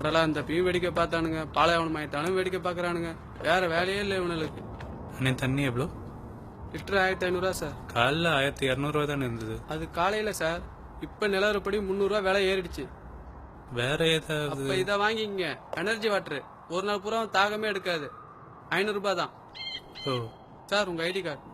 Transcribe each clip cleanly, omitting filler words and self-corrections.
அதெல்லாம் அந்த பீம் வேடிக்கை பார்த்தானுங்க, பாலைவனம் ஆயிட்டாலும் வேடிக்கை பார்க்கறானுங்க. வேற வேலையே இல்லை இவனுக்கு. அண்ணே தண்ணி எவ்வளோ? Litre 1500 sir. காலைல 1200 தானே இருந்தது. அது காலையில சார். இப்ப நிலவரப்படி 300 விலை ஏறிடுச்சு. வேற ஏதாவது? அப்ப இதை வாங்கிங்க, எனர்ஜி வாட்டர். ஒரு நாள் பூரா தாகமே எடுக்காது. 500 தான். ஓ சார் உங்க ஐடி கார்டு.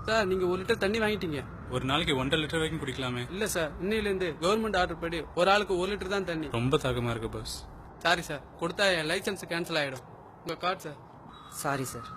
சார் நீங்க 1 லிட்டர் தண்ணி வாங்கிட்டீங்க. ஒரு நாளைக்கு 1.5 லிட்டர் வரைக்கும் குடிக்கலாமே. இல்ல சார், இன்னையில இருந்து கவர்மெண்ட் ஆர்டர் படி ஒரு ஆளுக்கு 1 லிட்டர் தான் தண்ணி. ரொம்ப தாகமா இருக்கு பாஸ். சாரி சார், கொடுத்தா என் லைசன்ஸ் கேன்சல் ஆயிடும். உங்க கார்டு சார். Sorry sir.